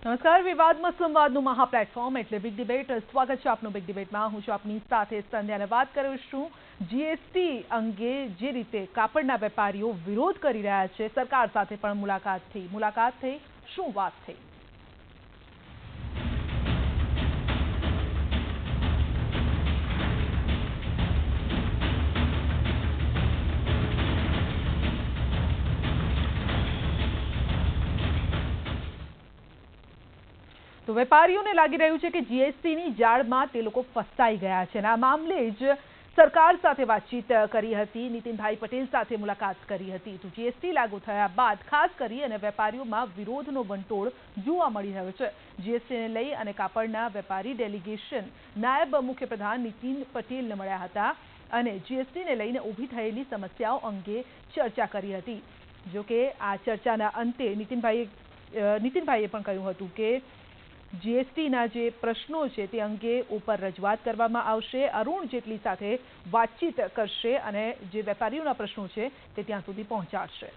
નમસ્કાર, વિવાદમાં સંવાદનું મહા પ્લેટફોર્મ એટલે બિગ ડિબેટ. સ્વાગત છે આપનું બિગ ડિબેટમાં. હું છું આપની સાથે સંધ્યાને વાત કરીશું જીએસટી અંગે જે રીતે કાપડના વેપારીઓ વિરોધ કરી રહ્યા છે. સરકાર સાથે પણ મુલાકાત થઈ શું વાત થઈ? તો વેપારીઓને લાગી રહ્યું છે કે જીએસટીની જાળમાં તે લોકો ફસાઈ ગયા છે અને આ મામલે જ સરકાર સાથે વાતચીત કરી હતી. નીતિનભાઈ પટેલ સાથે મુલાકાત કરી હતી. તો જીએસટી લાગુ થયા બાદ ખાસ કરી અને વેપારીઓમાં વિરોધનો વંટોળ જોવા મળી રહ્યો છે. જીએસટીને લઈ અને કાપડના વેપારી ડેલિગેશન નાયબ મુખ્યપ્રધાન નીતિન પટેલને મળ્યા હતા અને જીએસટીને લઈને ઊભી થયેલી સમસ્યાઓ અંગે ચર્ચા કરી હતી. જોકે આ ચર્ચાના અંતે નીતિનભાઈએ પણ કહ્યું હતું કે જીએસટીના જે પ્રશ્નો છે તે અંગે ઉપર રજૂઆત કરવામાં આવશે. અરુણ જેટલી સાથે વાતચીત કરશે અને જે વેપારીઓના પ્રશ્નો છે તે ત્યાં સુધી પહોંચાડશે.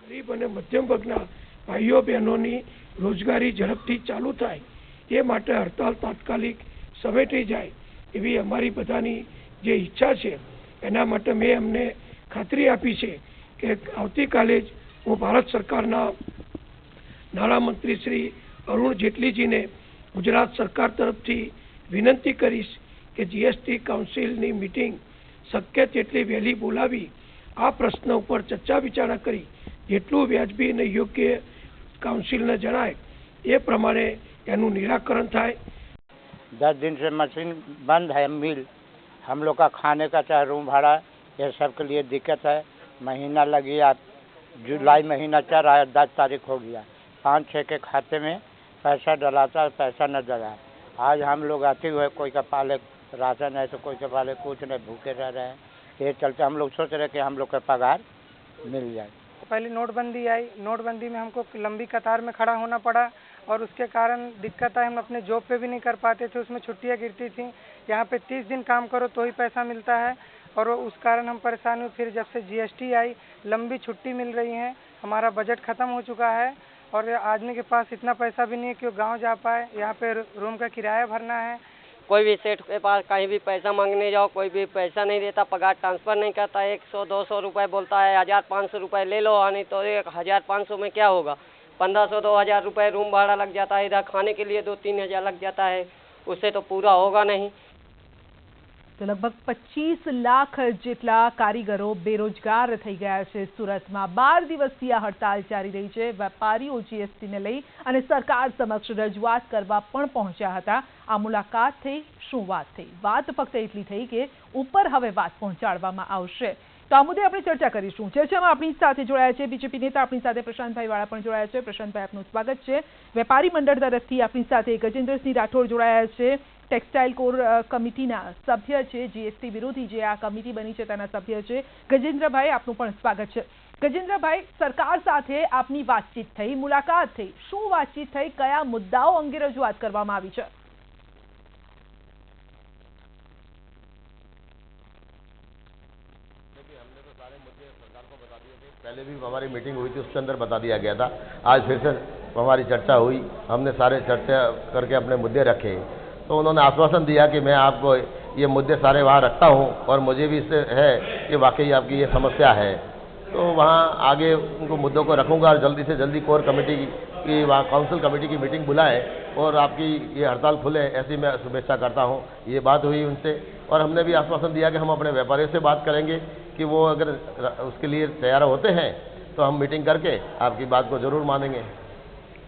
ગરીબ અને મધ્યમ વર્ગના ભાઈઓ બહેનોની રોજગારી ઝડપથી ચાલુ થાય એ માટે હડતાલ તાત્કાલિક સમેટી જાય એવી અમારી બધાની જે ઈચ્છા છે. એના માટે મેં અમને ખાતરી આપી છે કે આવતીકાલે જ હું ભારત સરકારના નાણામંત્રી શ્રી અરુણ જેટલીજીને ગુજરાત સરકાર તરફથી વિનંતી કરીશ કે જીએસટી કાઉન્સિલની મિટિંગ શક્ય તેટલી વહેલી બોલાવી આ પ્રશ્ન ઉપર ચર્ચા વિચારણા કરી જેટલું વ્યાજબી અને યોગ્ય કાउंसिल जनाए ये प्रमाणे एનું निराकरण થાય. 10 दिन से मशीन बंद है मिल. हम लोग का खाने का चाहे रूम भाड़ा ये सब के लिए दिक्कत है. महीना लग गया, जुलाई महीना चल रहा है, 10 तारीख हो गया. 5-6 के खाते में पैसा डलाता है, पैसा न डला. आज हम लोग आते हुए कोई का पाले राशन है तो कोई के पाले कुछ नहीं, भूखे रह रहे हैं. ये चलते हम लोग सोच रहे कि हम लोग का पगार मिल जाए. पहले नोटबंदी आई, नोटबंदी में हमको लंबी कतार में खड़ा होना पड़ा और उसके कारण दिक्कत आई. हम अपने जॉब पे भी नहीं कर पाते थे, उसमें छुट्टियां गिरती थी. यहाँ पे 30 दिन काम करो तो ही पैसा मिलता है और उस कारण हम परेशान हुए. फिर जब से जीएसटी आई, लंबी छुट्टी मिल रही है, हमारा बजट ख़त्म हो चुका है और आदमी के पास इतना पैसा भी नहीं है कि वो गाँव जा पाए. यहाँ पे रूम का किराया भरना है. कोई भी सेठ के पास कहीं भी पैसा मांगने जाओ, कोई भी पैसा नहीं देता, पगार ट्रांसफ़र नहीं करता. 100-200 रुपये बोलता है, 1000-500 रुपये ले लो. नहीं तो 1500 में क्या होगा? 1500-2000 रुपये रूम भाड़ा लग जाता है. इधर खाने के लिए 2-3 हज़ार लग जाता है, उससे तो पूरा होगा नहीं. तो लगभग 25 लाख જેટલા કારીગરો બેરોજગાર થઈ ગયા છે. સુરતમાં 12 દિવસીય હડતાલ ચાલી રહી છે. વેપારીઓ જીએસટીને લઈ અને સરકાર સમક્ષ રજૂઆત કરવા પણ પહોંચ્યા હતા. આ મુલાકાત થઈ શું વાત થઈ? વાત ફક્ત એટલી થઈ કે ઉપર હવે વાત પહોંચાડવામાં આવશે. તો આ મુદ્દે આપણે ચર્ચા કરીશું. ચર્ચામાં આપણી સાથે જોડાયા છે બીજેપી નેતા, આપણી સાથે પ્રશાંતભાઈ વાળા પણ જોડાયા છે. પ્રશાંતભાઈ, આપનું સ્વાગત છે. વેપારી મંડળ તરફથી આપણી સાથે ગજેન્દ્રસિંહ રાઠોડ જોડાયા છે, ટેક્સટાઇલ કોર કમિટીના સભ્ય છે, જીએસટી વિરોધી જે આ કમિટી બની છે તેના સભ્ય છે. ગજેન્દ્રભાઈ, આપનું પણ સ્વાગત છે. ગજેન્દ્રભાઈ, સરકાર સાથે આપની વાતચીત થઈ, મુલાકાત થઈ, શું વાતચીત થઈ, કયા મુદ્દાઓ અંગે રજૂઆત કરવામાં આવી છે? पहले भी हमारी मीटिंग हुई थी, उसके अंदर बता दिया गया था. आज फिर से हमारी चर्चा हुई, हमने सारे चर्चा करके अपने मुद्दे रखे. तो उन्होंने आश्वासन दिया कि मैं आपको ये मुद्दे सारे वहाँ रखता हूँ और मुझे भी इससे है कि वाकई आपकी ये समस्या है. तो वहाँ आगे उनको मुद्दों को रखूँगा और जल्दी से जल्दी कोर कमेटी की वहाँ काउंसिल कमेटी की मीटिंग बुलाएं और आपकी ये हड़ताल खुले, ऐसी मैं शुभेच्छा करता हूँ. ये बात हुई उनसे और हमने भी आश्वासन दिया कि हम अपने व्यापारियों से बात करेंगे कि वो अगर उसके लिए तैयार होते हैं तो हम मीटिंग करके आपकी बात को जरूर मानेंगे.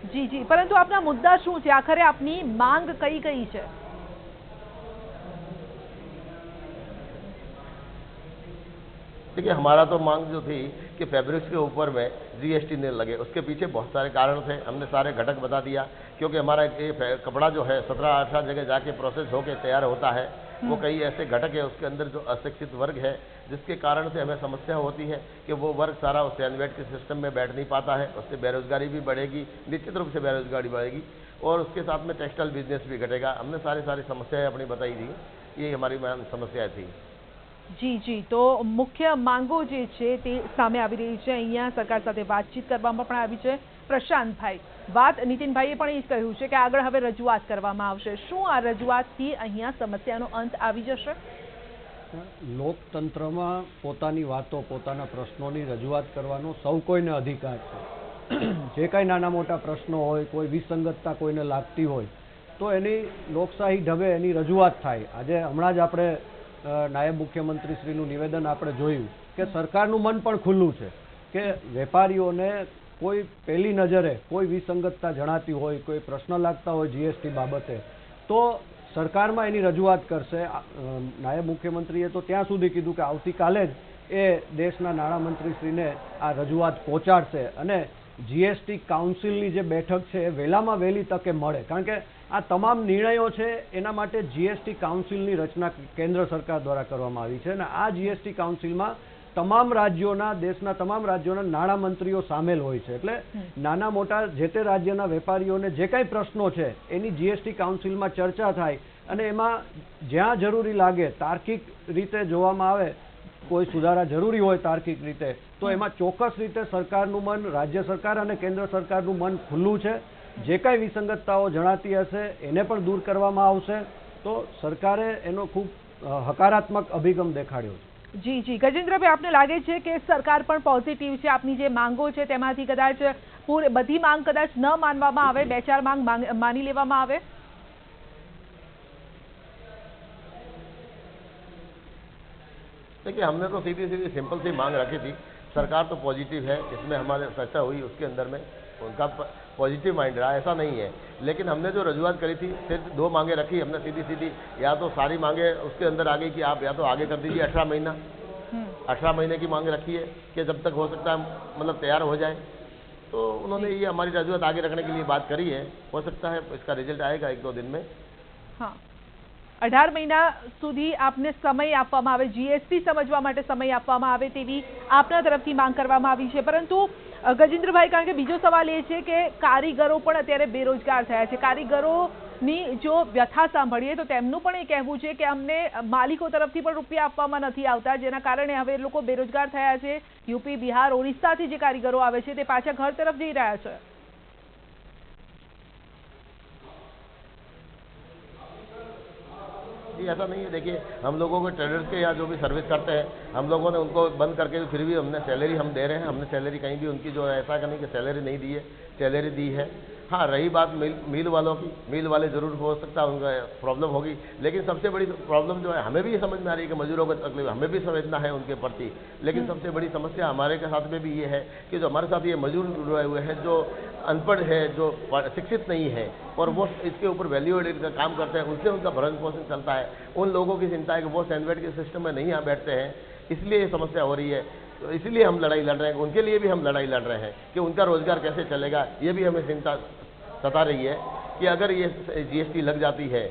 जी जी, परंतु आपना मुद्दा શું છે? આખરે આપની માંગ કઈ કઈ છે? देखिए, हमारा तो मांग जो थी कि फैब्रिक्स के ऊपर में जीएसटी नहीं लगे, उसके पीछे बहुत सारे कारण थे. हमने सारे घटक बता दिया क्योंकि हमारा ये कपड़ा जो है 17-18 जगह जाके प्रोसेस होके तैयार होता है. वो कई ऐसे घटक है उसके अंदर जो अशिक्षित वर्ग है, जिसके कारण से हमें समस्या होती है कि वो वर्ग सारा उस सैनवेट के सिस्टम में बैठ नहीं पाता है. उससे बेरोजगारी भी बढ़ेगी, निश्चित रूप से बेरोजगारी बढ़ेगी और उसके साथ में टेक्सटाइल बिजनेस भी घटेगा. हमने सारी समस्याएं अपनी बताई थी, ये हमारी समस्याएं थी. જી તો મુખ્ય માંગો જે છે તે સામે આવી રહી છે, અહીંયા સરકાર સાથે વાતચીત કરવામાં પણ આવી છે. પ્રશાંતભાઈ, વાત નીતિનભાઈએ પણ એ જ કહ્યું છે કે આગળ હવે રજૂઆત કરવામાં આવશે. શું આ રજૂઆતથી અહીંયા સમસ્યાનો અંત આવી જશે? લોકતંત્રમાં પોતાની વાતો, પોતાના પ્રશ્નોની રજૂઆત કરવાનો સૌ કોઈને અધિકાર છે. જે કાંઈ નાના મોટા પ્રશ્નો હોય, કોઈ વિસંગતતા કોઈને લાગતી હોય તો એની લોકશાહી ઢબે એની રજૂઆત થાય. આજે હમણાં જ આપણે નાયબ મુખ્યમંત્રીશ્રીનું નિવેદન આપણે જોયું કે સરકારનું મન પણ ખુલ્લું છે કે વેપારીઓને કોઈ પહેલી નજરે કોઈ વિસંગતતા જણાતી હોય, કોઈ પ્રશ્ન લાગતા હોય જીએસટી બાબતે, તો સરકારમાં એની રજૂઆત કરશે. નાયબ મુખ્યમંત્રીએ તો ત્યાં સુધી કીધું કે આવતીકાલે જ એ દેશના નાણામંત્રીશ્રીને આ રજૂઆત પહોંચાડશે અને જીએસટી કાઉન્સિલની જે બેઠક છે એ વહેલામાં વહેલી તકે મળે. કારણ કે આ તમામ નિર્ણયો છે એના માટે જીએસટી કાઉન્સિલની રચના કેન્દ્ર સરકાર દ્વારા કરવામાં આવી છે અને આ જીએસટી કાઉન્સિલમાં તમામ રાજ્યોના, દેશના તમામ રાજ્યોના નાણામંત્રીઓ સામેલ હોય છે. એટલે નાના મોટા જે તે રાજ્યના વેપારીઓને જે કાંઈ પ્રશ્નો છે એની જીએસટી કાઉન્સિલમાં ચર્ચા થાય અને એમાં જ્યાં જરૂરી લાગે તાર્કિક રીતે જોવામાં આવે, કોઈ સુધારા જરૂરી હોય તાર્કિક રીતે, તો એમાં ચોક્કસ રીતે સરકારનું મન, રાજ્ય સરકાર અને કેન્દ્ર સરકારનું મન ખુલ્લું છે. જે કાંઈ વિસંગતતાઓ જણાતી હશે એને પણ દૂર કરવામાં આવશે. તો સરકારે એનો ખૂબ હકારાત્મક અભિગમ દેખાડ્યો છે. જી ગજેન્દ્રભાઈ, આપને લાગે છે કે સરકાર પણ પોઝિટિવ છે? આપની જે માંગો છે તેમાંથી કદાચ બધી માંગ કદાચ ન માનવામાં આવે, 2-4 માંગ માની લેવામાં આવે? देखिए, हमने तो सीधी सिंपल सी मांग रखी थी. सरकार तो पॉजिटिव है, इसमें हमारे चर्चा हुई उसके अंदर में उनका पॉजिटिव माइंड रहा, ऐसा नहीं है. लेकिन हमने जो रजूआत करी थी सिर्फ 2 मांगे रखी हमने सीधी. या तो सारी मांगे उसके अंदर आ गई कि आप या तो आगे कर दीजिए 18 महीना, 18 महीने की मांग रखी है कि जब तक हो सकता है मतलब तैयार हो जाए. तो उन्होंने ये हमारी रजूआत आगे रखने के लिए बात करी है. हो सकता है इसका रिजल्ट आएगा 1-2 दिन में. हाँ, 18 મહિના સુધી આપને સમય આપવામાં આવે, જીએસટી સમજવા માટે સમય આપવામાં આવે તેવી આપના તરફથી માંગ કરવામાં આવી છે. પરંતુ ગજેન્દ્રભાઈ, કારણ કે બીજો સવાલ એ છે કે કારીગરો પણ અત્યારે બેરોજગાર થયા છે. કારીગરોની જો વ્યથા સાંભળીએ તો તેમનું પણ એ કહેવું છે કે અમને માલિકો તરફથી પણ રૂપિયા આપવામાં નથી આવતા, જેના કારણે હવે લોકો બેરોજગાર થયા છે. યુપી, બિહાર, ઓરિસ્સાથી જે કારીગરો આવે છે તે પાછા ઘર તરફ જઈ રહ્યા છે. जी ऐसा नहीं है. देखिए, हम लोगों को ट्रेडर्स के यहाँ जो भी सर्विस करते हैं हम लोगों ने उनको बंद करके फिर भी हमने सैलरी हम दे रहे हैं. हमने सैलरी कहीं भी उनकी जो है ऐसा नहीं कि सैलरी नहीं दी है, सैलरी दी है. हाँ, रही बात मिल वालों की, मिल वाले ज़रूर हो सकता है उनका प्रॉब्लम होगी. लेकिन सबसे बड़ी प्रॉब्लम जो है हमें भी ये समझ में आ रही है कि मजदूरों को तकलीफ हमें भी समझना है उनके प्रति. लेकिन सबसे बड़ी समस्या हमारे के साथ में भी ये है कि जो हमारे साथ ये मजदूर जुड़े हुए हैं, जो अनपढ़ है, जो शिक्षित नहीं है और वो इसके ऊपर वैल्यू एडेड का काम करते हैं, उनसे उनका भरण पोषण चलता है. उन लोगों की चिंता है कि वो सैंडविच के सिस्टम में नहीं आ बैठते हैं, इसलिए ये समस्या हो रही है. तो इसलिए हम लड़ाई लड़ रहे हैं. उनके लिए भी हम लड़ाई लड़ रहे हैं कि उनका रोजगार कैसे चलेगा. ये भी हमें चिंता सता रही है कि अगर ये जीएसटी लग जाती है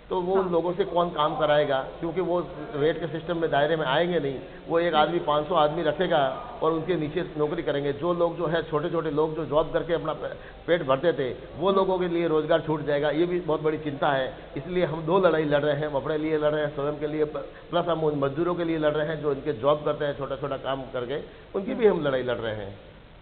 तो वो उन लोगों से कौन काम कराएगा, क्योंकि वो रेट के सिस्टम में दायरे में आएंगे नहीं. वो एक आदमी 500 आदमी रखेगा और उनके नीचे नौकरी करेंगे. जो लोग जो है छोटे छोटे लोग जो जॉब करके अपना पेट भरते थे वो लोगों के लिए रोजगार छूट जाएगा. ये भी बहुत बड़ी चिंता है. इसलिए हम 2 लड़ाई लड़ रहे हैं. हम अपने लिए लड़ रहे हैं, स्वयं के लिए, प्लस हम उन मजदूरों के लिए लड़ रहे हैं जो इनके जॉब करते हैं छोटा छोटा काम करके, उनकी भी हम लड़ाई लड़ रहे हैं.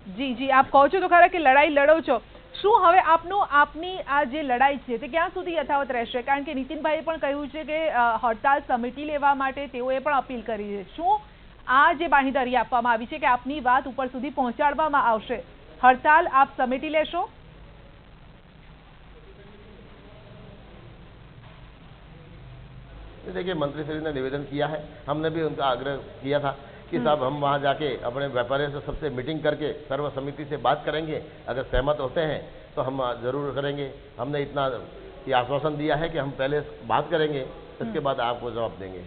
જી, આપ કહો છો તો ખરા કે લડાઈ લડો છો. શું હવે આપની આ જે લડાઈ છે તે ક્યાં સુધી યથાવત રહેશે? કારણ કે નીતિનભાઈએ પણ કહ્યું છે કે હડતાલ સમેટી લેવા માટે તેઓએ પણ અપીલ કરી છે. શું આ જે બાંહેધરી આપવામાં આવી છે કે આપની વાત ઉપર સુધી પહોંચાડવામાં આવશે, હડતાલ આપ સમેટી લેશો? देखिए, मंत्री श्री ने निवेदन किया है, हमने भी उनका आग्रह किया था कि साहब हम वहाँ जाके अपने व्यापारियों से सबसे मीटिंग करके सर्व समिति से बात करेंगे. अगर सहमत होते हैं तो हम ज़रूर करेंगे. हमने इतना ये आश्वासन दिया है कि हम पहले बात करेंगे, इसके बाद आपको जवाब देंगे.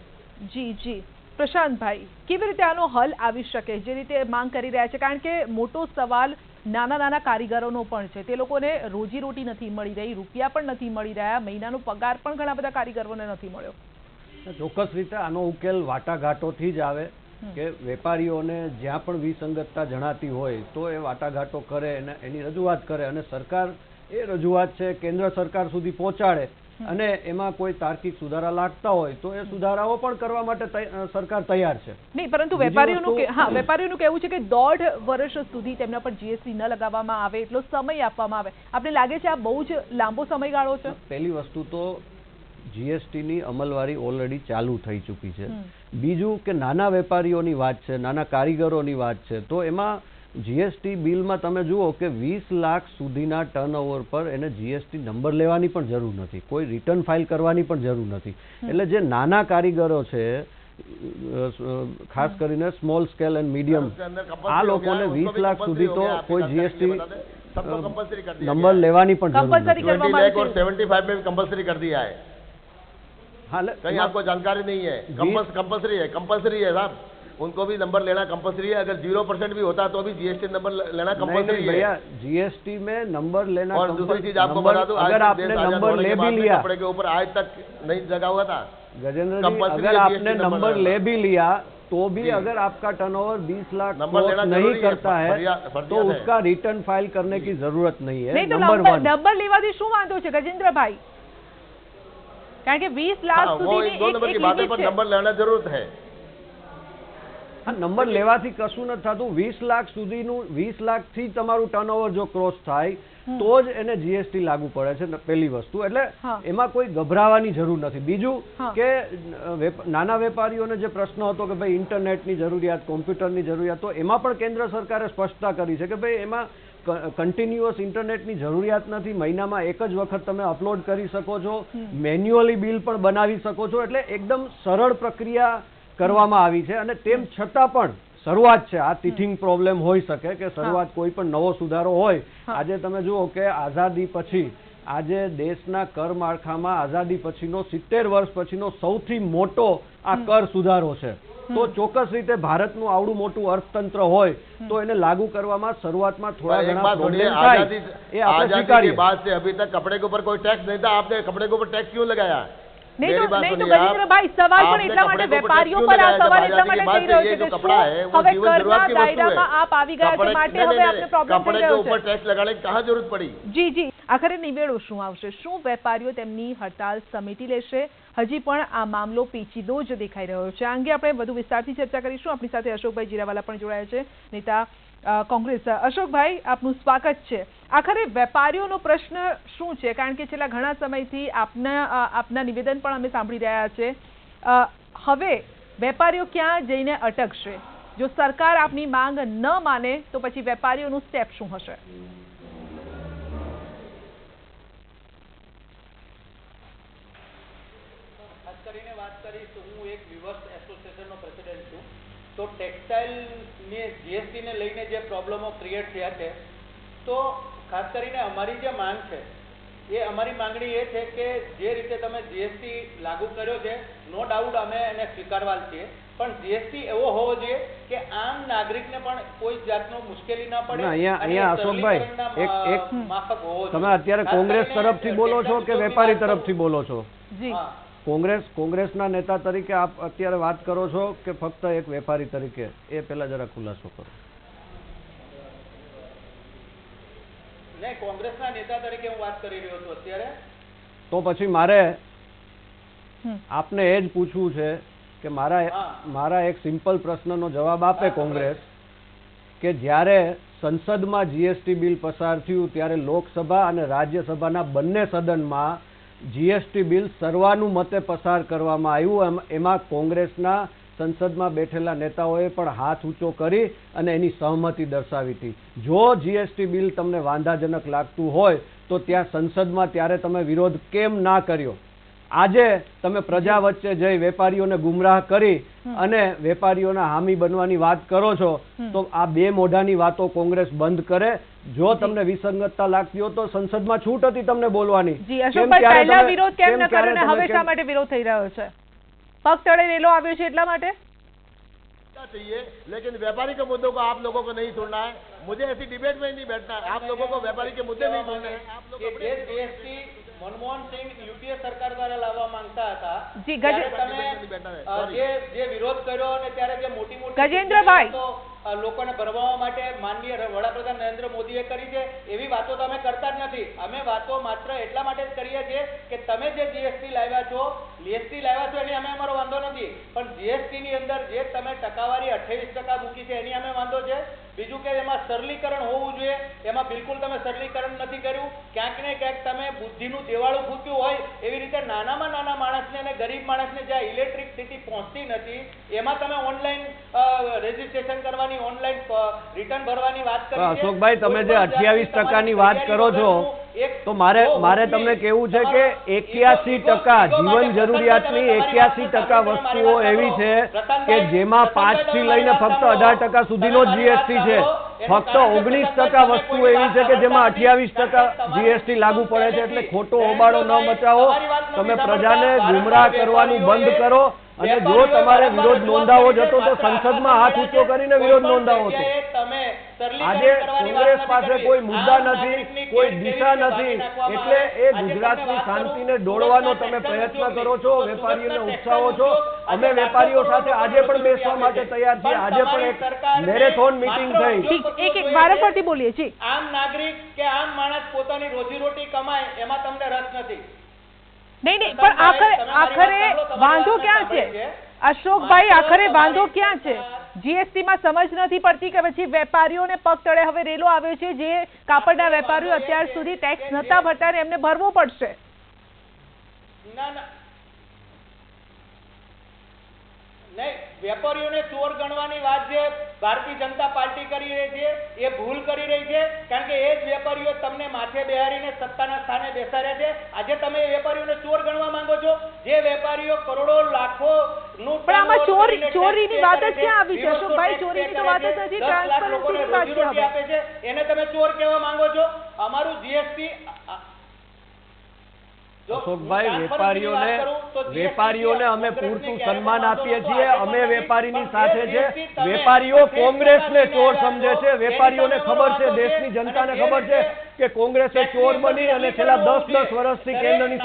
જી, પ્રશાંતભાઈ, કેવી રીતે આનો હલ આવી શકે જે રીતે માંગ કરી રહ્યા છે? કારણ કે મોટો સવાલ નાના કારીગરોનો પણ છે. તે લોકોને રોજીરોટી નથી મળી રહી, રૂપિયા પણ નથી મળી રહ્યા, મહિનાનો પગાર પણ ઘણા બધા કારીગરોને નથી મળ્યો. ચોક્કસ રીતે આનો ઉકેલ વાટાઘાટોથી જ આવે કે વેપારીઓને જ્યાં પણ વિસંગતતા જણાતી હોય તો એ વાટાઘાટો કરે અને એની રજૂઆત કરે અને સરકાર એ રજૂઆત છે કેન્દ્ર સરકાર સુધી પહોંચાડે અને એમાં કોઈ તાર્કિક સુધારા લાગતા હોય તો એ સુધારાઓ પણ કરવા માટે સરકાર તૈયાર છે. નહીં, પરંતુ વેપારીઓનું કહેવું છે કે 1.5 વર્ષ સુધી તેમના પર જીએસટી ન લગાવવામાં આવે, એટલો સમય આપવામાં આવે. આપને લાગે છે આ બહુ જ લાંબો સમયગાળો છે? પહેલી વસ્તુ તો જીએસટીની અમલવારી ઓલરેડી ચાલુ થઈ ચૂકી છે. બીજું કે નાના વેપારીઓની વાત છે, નાના કારીગરોની વાત છે, તો એમાં જીએસટી બિલમાં તમે જુઓ કે 20 લાખ સુધીના ટર્નઓવર પર એને જીએસટી નંબર લેવાની પણ જરૂર નથી, કોઈ રિટર્ન ફાઇલ કરવાની પણ જરૂર નથી. એટલે જે નાના કારીગરો છે, ખાસ કરીને સ્મોલ સ્કેલ એન્ડ મીડિયમ, આ લોકોને 20 લાખ સુધી તો કોઈ જીએસટી नंबर लेवानी पण कंपलसरी 20 लाख और 75 में कंपलसरी कर दिया है. हाँ, कहीं आपको जानकारी नहीं है. कंपलसरी है साहब, उनको भी नंबर लेना कंपलसरी है. अगर 0% भी होता तो भी जीएसटी नंबर लेना कंपलसरी है. भैया जीएसटी में नंबर लेना. और दूसरी चीज आपको बता दूं, अगर आपने नंबर ले भी लिया, कपड़े के ऊपर आज तक नहीं लगा हुआ था. गजेंद्र जी, अगर आपने नंबर ले भी लिया तो भी अगर आपका टर्नओवर 20 लाख नहीं करता है तो उसका रिटर्न फाइल करने की जरूरत नहीं है. नंबर लेवाથી શું વાંધો છે ગજેન્દ્રભાઈ? કારણ કે 20 લાખ સુધીની એક बातों पर नंबर लेना जरूरत है. નંબર લેવાથી કશું નથી થતું. 20 લાખ સુધીનું 20 લાખથી તમારું ટર્નઓવર જો ક્રોસ થાય તો જ એને જીએસટી લાગુ પડે છે, પહેલી વસ્તુ. એટલે એમાં કોઈ ગભરાવાની જરૂર નથી. બીજું કે નાના વેપારીઓને જે પ્રશ્ન હતો કે ભાઈ ઇન્ટરનેટની જરૂરિયાત, કોમ્પ્યુટરની જરૂરિયાત, તો એમાં પણ કેન્દ્ર સરકારે સ્પષ્ટતા કરી છે કે ભાઈ એમાં કન્ટિન્યુઅસ ઇન્ટરનેટની જરૂરિયાત નથી. મહિનામાં એક જ વખત તમે અપલોડ કરી શકો છો, મેન્યુઅલી બિલ પણ બનાવી શકો છો. એટલે એકદમ સરળ પ્રક્રિયા કરવામાં આવી છે. અને તેમ છતાં પણ શરૂઆત છે, આ ટીથિંગ પ્રોબ્લેમ હોઈ શકે કે શરૂઆત કોઈ પણ નવો સુધારો હોય. આજે તમે જુઓ કે આઝાદી પછી આજે દેશના કર માળખામાં આઝાદી પછીનો 70 વર્ષ પછીનો સૌથી મોટો આ કર સુધારો છે. તો ચોક્કસ રીતે ભારતનું આવડું મોટું અર્થતંત્ર હોય તો એને લાગુ કરવામાં શરૂઆતમાં થોડા ઘણા પ્રોબ્લેમ થાય. એ આપણે સ્વીકારીએ. बाद से अभी तक कपड़े के ऊपर कोई टैक्स नहीं था. आपने कपड़े के ऊपर टैक्स क्यों लगाया? नहीं तो गजेंद्रभाई, सवाल પણ એટલા માટે વેપારીઓ પર આ સવાલ એટલા માટે થઈ રહ્યો છે કે હવે કરના દાયરામાં આપ આવી ગયા છે માટે હવે આપને પ્રોબ્લેમ થઈ રહ્યો છે. कपड़े के ऊपर टैक्स लगाने की कहाँ जरूरत पड़ी? જી જી, આખરે નિવેડો શું આવશે? શું વેપારીઓ તેમની હડતાલ સમેટી લેશે? હજી પણ આ મામલો પેચીદો જ દેખાઈ રહ્યો છે. આ અંગે આપણે વધુ વિસ્તારથી ચર્ચા કરીશું. આપણી સાથે અશોકભાઈ જીરાવાલા પણ જોડાયા છે, નેતા કોંગ્રેસ. અશોકભાઈ, આપનું સ્વાગત છે. આખરે વેપારીઓનો પ્રશ્ન શું છે? કારણ કે છેલ્લા ઘણા સમયથી આપના નિવેદન પણ અમે સાંભળી રહ્યા છે. હવે વેપારીઓ ક્યાં જઈને અટકશે? જો સરકાર આપની માંગ ન માને તો પછી વેપારીઓનું સ્ટેપ શું હશે? ખાસ કરીને વાત કરીશ તો હું એક વિવર્સ એસોસિએશનનો પ્રેસિડેન્ટ છું. તો ટેક્સટાઇલની જીએસટીને લઈને જે પ્રોબ્લેમો ક્રિએટ થયા છે, તો ખાસ કરીને અમારી જે માંગ છે એ અમારી માંગણી એ છે કે જે રીતે તમે જીએસટી લાગુ કર્યો છે, નો ડાઉટ અમે એને સ્વીકારવાલ છીએ, પણ જીએસટી એવો હોવો જોઈએ કે આમ નાગરિકને પણ કોઈ જાતનો મુશ્કેલી ના પડે. અહીંયા અશોકભાઈ, એક તમે અત્યારે કોંગ્રેસ તરફથી બોલો છો કે વેપારી તરફથી બોલો છો? જી, કોંગ્રેસના નેતા તરીકે આપ અત્યારે વાત કરો છો કે ફક્ત એક વેપારી તરીકે? એ પહેલા જરા ખુલાસો કરો. નહીં, કોંગ્રેસના નેતા તરીકે હું વાત કરી રહ્યો છું અત્યારે. તો પછી મારે આપને એ જ પૂછવું છે કે મારા એક સિમ્પલ પ્રશ્નનો જવાબ આપે કોંગ્રેસ કે જ્યારે સંસદમાં જીએસટી બિલ પસાર થયું ત્યારે લોકસભા અને રાજ્યસભાના બંને સદનમાં જીએસટી બિલ સર્વાનુમતે પસાર કરવામાં આવ્યું. એમાં કોંગ્રેસના સંસદમાં બેઠેલા નેતાઓએ પણ હાથ ઊંચો કરી અને એની સહમતિ દર્શાવી હતી. જો જીએસટી બિલ તમને વાંધાજનક લાગતું હોય તો ત્યાં સંસદમાં ત્યારે તમે વિરોધ કેમ ના કર્યો? આજે તમે પ્રજા વચ્ચે જઈ વેપારીઓને ગુમરાહ કરી અને વેપારીઓના હામી બનવાની વાત કરો છો, તો આ બે મોઢાની વાતો કોંગ્રેસ બંધ કરે. જો તમને વિસંગતતા લાગતી હોય તો સંસદમાં છૂટ હતી તમને બોલવાની. પહેલા વિરોધ કેમ ન કર્યો ને હવે શા માટે વિરોધ થઈ રહ્યો છે? પગ તળે રેલો આવ્યો છે એટલા માટે? चाहिए, लेकिन व्यापारी के मुद्दों को आप लोगों को नहीं छोड़ना है. मुझे ऐसी डिबेट में नहीं बैठना है. आप लोगों को व्यापारी के मुद्दे नहीं छोड़ने हैं. आप लोग अपने जीएसटी मनमोहन सिंह यूपीए सरकार દ્વારા લાવવા માંગતા હતા. જી, તમે જે વિરોધ કર્યો અને ત્યારે જે મોટી મોટી ગજેન્દ્રભાઈ, લોકોને ભરવા માટે માનનીય વડાપ્રધાન નરેન્દ્ર મોદીએ કરી છે એવી વાતો તો અમે કરતા જ નથી. અમે વાતો માત્ર એટલા માટે જ કરીએ છીએ કે તમે જે જીએસટી લાવ્યા છો એની અમે અમારો વાંધો નથી, પણ જીએસટી ની અંદર જે તમે ટકાવારી 28% મૂકી છે એની અમે વાંધો છે. બીજું કે એમાં સરલીકરણ હોવું જોઈએ, એમાં બિલકુલ તમે સરલીકરણ નથી કર્યું. ક્યાંક ને ક્યાંક તમે બુદ્ધિનું દેવાળું ફૂટ્યું હોય એવી રીતે નાનામાં નાના માણસને અને ગરીબ માણસને જ્યાં ઇલેક્ટ્રિસિટી પહોંચતી નથી એમાં તમે ઓનલાઈન રજીસ્ટ્રેશન કરવાની, ઓનલાઈન રિટર્ન ભરવાની વાત કરી. અશોકભાઈ, તમે જે 28% વાત કરો છો તો મારે તમને કેવું છે કે 81% જીવન જરૂરિયાતની 81% વસ્તુઓ એવી છે કે જેમાં 5 થી લઈને ફક્ત 18% સુધીનો જીએસટી છે. ફક્ત 19% વસ્તુ એવી છે કે જેમાં 28% જીએસટી લાગુ પડે છે. એટલે ખોટો હોબાળો ન મચાવો, તમે પ્રજાને ગુમરાહ કરવાનું બંધ કરો. અને જો તમારે વિરોધ નોંધાવો જતો તો સંસદમાં હાથ ઊંચો કરીને વિરોધ નોંધાવો છો. આજે કોંગ્રેસ પાસે કોઈ મુદ્દા નથી, કોઈ દિશા નથી, એટલે એ ગુજરાતની શાંતિને ડોળવાનો તમે પ્રયત્ન કરો છો, વેપારીઓને ઉકસાવો છો. અમે વેપારીઓ સાથે આજે પણ બેસવા માટે તૈયાર છીએ. આજે પણ એક મેરેથોન મીટિંગ થઈ. એક વારાફરતી બોલીએ છીએ. આમ નાગરિક કે આમ માણસ પોતાની રોજીરોટી કમાય એમાં તમને રસ નથી. નહીં, પણ આખરે વાંધો ક્યાં છે અશોકભાઈ? આખરે વાંધો ક્યાં છે? જીએસટી માં સમજ નથી પડતી કે પછી વેપારીઓને પગ તળે હવે રેલો આવ્યો છે? જે કાપડના વેપારીઓ અત્યાર સુધી ટેક્સ નતા ભરતા ને એમને ભરવો પડશે. ના નહીં, વેપારીઓને ચોર ગણવાની વાત જે ભારતીય જનતા પાર્ટી કરી રહી છે એ ભૂલ કરી રહી છે. કારણ કે એ જ વેપારીઓ તમને માથે બેહારીને સત્તાના સ્થાને બેસાડ્યા છે. આજે તમે એ વેપારીઓને ચોર ગણવા માંગો છો, જે વેપારીઓ કરોડો લાખો નું. પણ આમાં ચોરીની વાત જ ક્યાં આવી છે અશોકભાઈ? ચોરીની તો વાત જ નથી, ટ્રાન્સપરન્સીની વાત આપે છે એને તમે ચોર કહેવા માંગો છો? અમારું જીએસટી અશોકભાઈ, વેપારીઓને અમે પૂરતું સન્માન આપીએ છીએ. અમે વેપારીની સાથે છે. વેપારીઓ કોંગ્રેસને ચોર સમજે છે. વેપારીઓને ખબર છે, દેશની જનતાને ખબર છે કે કોંગ્રેસે ચોર બની અને છેલ્લા 10 વર્ષથી કેન્દ્રની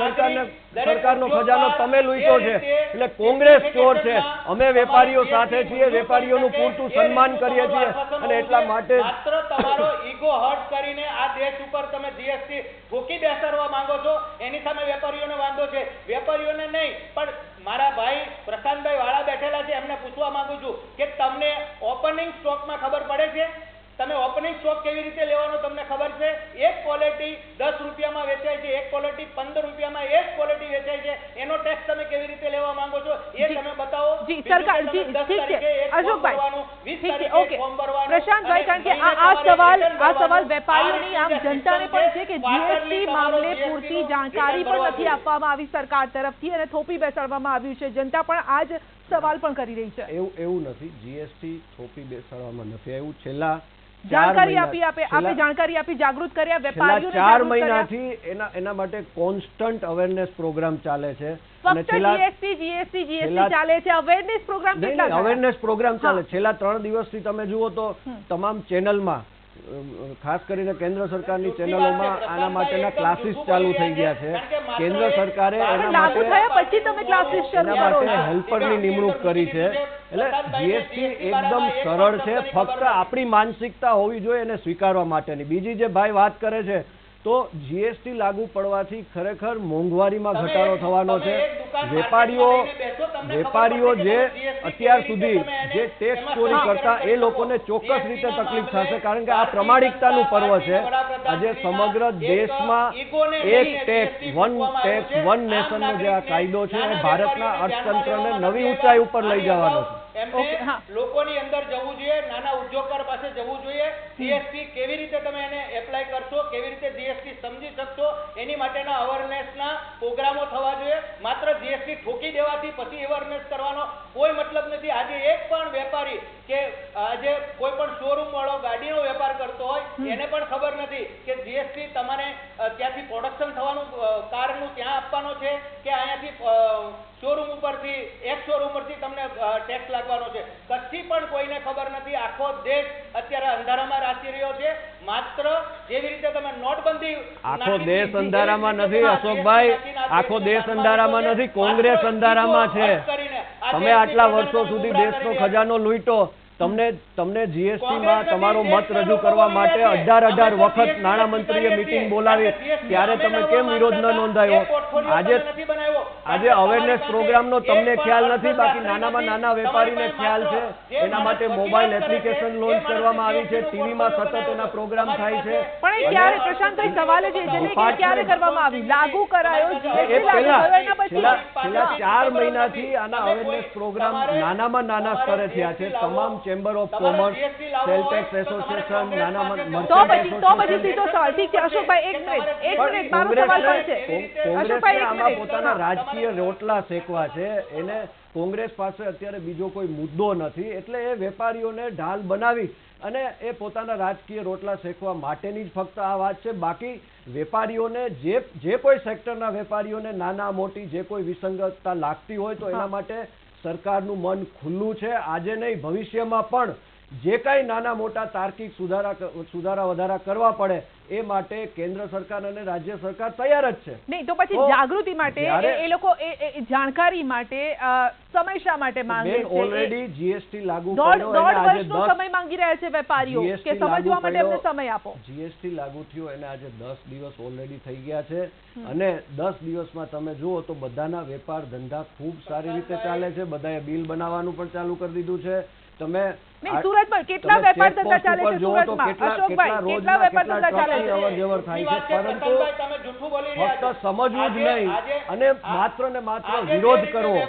સરકારનો ખજાનો તમે લૂંટ્યો છે. એટલે કોંગ્રેસ ચોર છે. અમે વેપારીઓ સાથે છીએ, વેપારીઓનું પૂરતું સન્માન કરીએ છીએ અને એટલા માટે માત્ર તમારો ઈગો હર્ટ કરીને આ દેશ ઉપર તમે જીએસટી ઠોકી બેસાડવા માંગો છો. એની સામે વેપારીઓને વાંધો છે, વેપારીઓને નહીં. પણ મારા ભાઈ પ્રશાંતભાઈ વાળા બેઠેલા છે, એમને પૂછવા માંગુ છું કે તમને ઓપનિંગ સ્ટોકમાં ખબર પડે છે? તમે ઓપનિંગ સ્ટોક કેવી રીતે લેવાનો તમને ખબર છે? એક ક્વોલિટી 10 રૂપિયામાં વેચાય છે, એક ક્વોલિટી 15 રૂપિયામાં એક ક્વોલિટી વેચાય છે. એનો ટેક્સ તમે કેવી રીતે લેવા માંગો છો એ તમે બતાવો. જી સરકાર, જી ઠીક છે અશોકભાઈ, ઠીક છે, ઓકે પ્રશાંતભાઈ, કારણ કે આ સવાલ વેપારીઓની આમ જનતાને પણ છે કે જીએસટી મામલે પૂરતી જાણકારી પણ નથી આપવામાં આવી સરકાર તરફથી અને થોપી બેસાડવામાં આવ્યું છે. જનતા પણ આ જ સવાલ પણ કરી રહી છે. એવું નથી, જીએસટી થોપી બેસાડવામાં નથી આવ્યું. છેલ્લા જાણકારી આપે જાણકારી આપી, જાગૃત કર્યા વેપારીઓને. 4 મહિનાથી એના માટે કોન્સ્ટન્ટ અવેરનેસ પ્રોગ્રામ ચાલે છે. ફક્ત જીએસટી ચાલે છે, અવેરનેસ પ્રોગ્રામ કેટલા છે? અવેરનેસ પ્રોગ્રામ ચાલે. છેલ્લા 3 દિવસથી તમે જુઓ તો તમામ ચેનલમાં, ખાસ કરીને કેન્દ્ર સરકારની ચેનલોમાં આના માટેના ક્લાસીસ ચાલુ થઈ ગયા છે. કેન્દ્ર સરકારે એના માટે હેલ્પરની નિમણૂક કરી છે. એટલે જીએસટી એકદમ સરળ છે, ફક્ત આપણી માનસિકતા હોવી જોઈએ એને સ્વીકારવા માટેની. બીજી જે ભાઈ વાત કરે છે તો જીએસટી લાગુ પડવાથી ખરેખર મોંઘવારીમાં ઘટાડો થવાનો છે. વેપારીઓ જે અત્યાર સુધી જે ટેક્સ ચોરી કરતા એ લોકોને ચોક્કસ રીતે તકલીફ થશે, કારણ કે આ પ્રમાણિકતાનું પર્વ છે. આજે સમગ્ર દેશમાં એક ટેક્સ વન નેશનનો જે આ કાયદો છે એ ભારતના અર્થતંત્રને નવી ઊંચાઈ ઉપર લઈ જવાનો છે. એમને લોકોની અંદર જવું જોઈએ, નાના ઉદ્યોગકાર પાસે જવું જોઈએ. જીએસટી કેવી રીતે તમે એને એપ્લાય કરશો, કેવી રીતે જીએસટી સમજી શકશો, એની માટેના અવેરનેસના પ્રોગ્રામો થવા જોઈએ. માત્ર જીએસટી ઠોકી દેવાથી પછી અવેરનેસ કરવાનો કોઈ મતલબ નથી. આજે એક પણ વેપારી કે આજે કોઈ પણ શોરૂમ વાળો ગાડીનો વેપાર કરતો હોય એને પણ ખબર નથી કે જીએસટી તમારે ત્યાંથી પ્રોડક્શન થવાનું કારનું ત્યાં આપવાનો છે કે અહીંયાથી શોરૂમ ઉપરથી એક શોરૂમ પરથી તમને ટેક્સ લાગવાનો છે. કશી પણ કોઈને ખબર નથી. આખો દેશ અત્યારે અંધારામાં રાચી રહ્યો છે. માત્ર જેવી રીતે તમે નોટબંધી, આખો દેશ અંધારામાં નથી અશોકભાઈ, આખો દેશ અંધારામાં નથી, કોંગ્રેસ અંધારામાં છે. તમે આટલા વર્ષો સુધી દેશનો ખજાનો લૂંટ્યો, તમને જીએસટીમાં તમારો મત રજૂ કરવા માટે 18 વખત નાણામંત્રીએ મીટિંગ બોલાવી, ત્યારે તમે કેમ વિરોધ ન નોંધાયો? આજે અવેરનેસ પ્રોગ્રામનો તમને ખ્યાલ નથી, બાકી નાનામાં નાના વેપારીને ખ્યાલ છે. એના માટે મોબાઈલ એપ્લિકેશન લોન્ચ કરવામાં આવી છે, ટીવીમાં સતત એના પ્રોગ્રામ થાય છે. પણ એ ક્યારે, પ્રશાંતભાઈ, સવાલ જ એ છે ને કે ક્યારે કરવામાં આવી? લાગુ કરાયો, છેલ્લા 4 મહિનાથી આના અવેરનેસ પ્રોગ્રામ નાનામાં નાના સ્તરે થયા છે. તમામ chamber of commerce, cell tax association, નાના પછી સીધો સવાલ. ઠીક છે અશોકભાઈ, એક મિનિટ મારો સવાલ પણ છે. કોંગ્રેસને આમાં પોતાના રાજકીય રોટલા શેકવા છે. એને કોંગ્રેસ પાસે અત્યારે બીજો કોઈ મુદ્દો નથી, એટલે એ વેપારીઓને ઢાલ બનાવી અને એ પોતાના રાજકીય રોટલા શેકવા માટેની જ ફક્ત આ વાત છે. બાકી વેપારીઓને જે કોઈ સેક્ટરના વેપારીઓને નાના મોટી જે કોઈ વિસંગતતા લાગતી હોય તો એના માટે સરકારનું મન ખુલ્લું છે. આજે નહીં, ભવિષ્યમાં પણ જે કાંઈ નાના મોટા તાર્કિક સુધારા વધારા કરવા પડે એ માટે કેન્દ્ર સરકાર અને રાજ્ય સરકાર તૈયાર જ છે. નહીં તો પછી જાગૃતિ માટે એ લોકો જાણકારી માટે સમય શા માટે માંગે છે? ઓલરેડી જીએસટી લાગુ દોઢ વર્ષનો સમય માંગી રહ્યા છે વેપારીઓ કે સમજવા માટે એમને સમય આપો. જીએસટી લાગુ થયો એને આજે 10 દિવસ ઓલરેડી થઈ ગયા છે અને 10 દિવસમાં તમે જુઓ તો બધાના વેપાર ધંધા ખૂબ સારી રીતે ચાલે છે. બધાએ બિલ બનાવવાનું પણ ચાલુ કરી દીધું છે. તમે સુરતમાં કેટલા વેપાર ધંધા ચાલે છે? સુરતમાં અશોકભાઈ કેટલા વેપાર ધંધા ચાલે છે? અવર થાય છે, પરંતુ ફક્ત સમજવું જ નહીં અને માત્ર ને માત્ર વિરોધ કરવો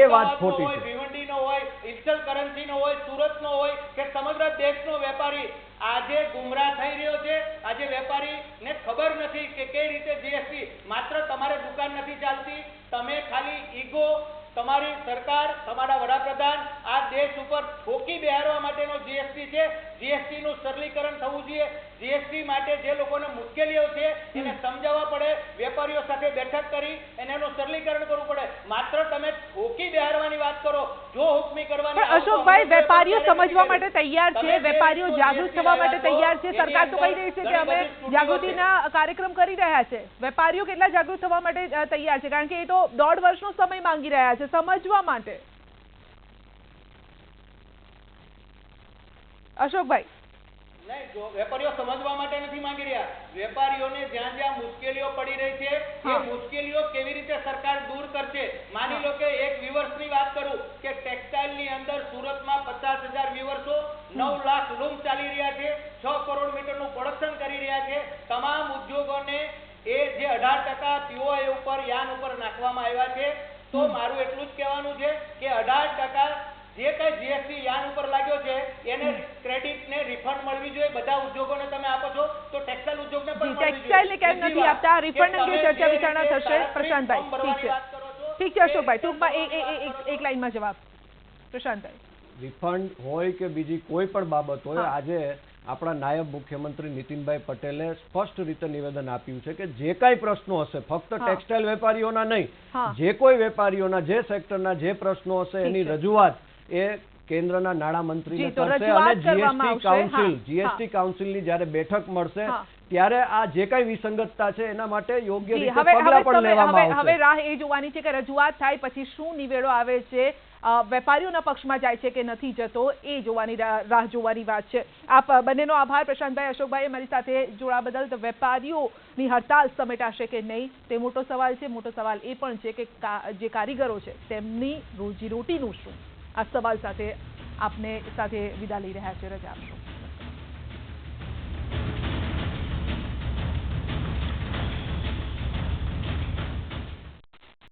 એ વાત ખોટી છે. ભિવંડીનો હોય, ઇન્સ્ટલ કરન્સીનો હોય, સુરતનો હોય કે સમગ્ર દેશનો વેપારી આજે ગુમરાહ થઈ રહ્યો છે. આજે વેપારીને ખબર નથી કે કઈ રીતે જીએસટી, માત્ર તમારે દુકાન નથી ચાલતી, તમે ખાલી ઈગો, તમારી સરકાર, તમારા વડાપ્રધાન આ દેશ ઉપર ઠોકી બેહારવા માટેનો જીએસટી છે. જીએસટી નું સરલીકરણ થવું જોઈએ. જીએસટી માટે જે લોકોને મુશ્કેલીઓ છે એને સમજાવવા પડે, વેપારીઓ સાથે બેઠક કરી અને એનું સરલીકરણ કરવું પડે. માત્ર તમે ઠોકી બેહારવાની વાત કરો, જો હુકમી કરવાની. અશોકભાઈ, વેપારીઓ સમજવા માટે તૈયાર છે, વેપારીઓ જાગૃત થવા માટે તૈયાર છે. સરકાર તો કહી રહી છે કે અમે જાગૃતિના કાર્યક્રમ કરી રહ્યા છે. વેપારીઓ કેટલા જાગૃત થવા માટે તૈયાર છે? કારણ કે એ તો 1.5 વર્ષનો સમય માંગી રહ્યા છે સમજવા માટે. અશોકભાઈ, નહીં, જો વેપારીઓ સમજવા માટે નથી માંગી રહ્યા. વેપારીઓને જ્યાં જ્યાં મુશ્કેલીઓ પડી રહી છે એ મુશ્કેલીઓ કેવી રીતે સરકાર દૂર કરશે. માની લો કે એક વ્યુઅર્સની વાત કરું કે ટેક્સટાઇલની અંદર સુરતમાં 50,000 વ્યુઅર્સો, 9 લાખ લૂમ ચાલી રહ્યા છે, 6 કરોડ મીટરનું પ્રોડક્શન કરી રહ્યા છે. તમામ ઉદ્યોગોને એ જે 18% પીઓએ ઉપર યાન ઉપર નાખવામાં આવ્યા છે, તો મારું એટલું જ કહેવાનું છે કે 18% જે કઈ જીએસટી યાન ઉપર લાગ્યો છે એને ક્રેડિટ ને રિફંડ મળવી જોઈએ. બધા ઉદ્યોગોને તમે આપો છો તો ટેક્સટાઇલ ઉદ્યોગને પણ ટેક્સટાઇલ ને કેમ નથી આપતા? રિફંડ અંગે ચર્ચા વિચારણા થશે. પ્રશાંતભાઈ, ઠીક છે અશોકભાઈ, ટૂંકમાં એક લાઈનમાં જવાબ. પ્રશાંતભાઈ, રિફંડ હોય કે બીજી કોઈ પણ બાબત હોય, આજે આપણા નાયબ મુખ્યમંત્રી નીતિનભાઈ પટેલે સ્પષ્ટ રીતે નિવેદન આપ્યું છે કે જે કાંઈ પ્રશ્નો હશે, ફક્ત ટેક્સટાઇલ વેપારીઓના નહીં, જે કોઈ વેપારીઓના, જે સેક્ટરના જે પ્રશ્નો હશે એની રજૂઆત એ કેન્દ્રના નાણામંત્રીને કરશે અને જીએસટી કાઉન્સિલની જ્યારે બેઠક મળશે ત્યારે આ જે કઈ વિસંગતતા છે એના માટે યોગ્ય રીતે પગલાં પણ લેવામાં આવશે. હવે રાહ એ જોવાની છે કે રજૂઆત થાય પછી શું નિવેડો આવે છે, વેપારીઓના પક્ષમાં જાય છે કે નથી જતો, એ જોવાની રાહ જોવાની વાત છે. આપ બંનેનો આભાર. પ્રશાંતભાઈ, અશોકભાઈ મારી સાથે જોડા બદલ. તો વેપારીઓની હડતાલ સમેટાશે કે નહીં તે મોટો સવાલ છે. મોટો સવાલ એ પણ છે કે જે કારીગરો છે તેમની રોજીરોટીનું શું? આ સવાલ સાથે આપને સાથે વિદા લઈ રહ્યા છે. રજા આપશો.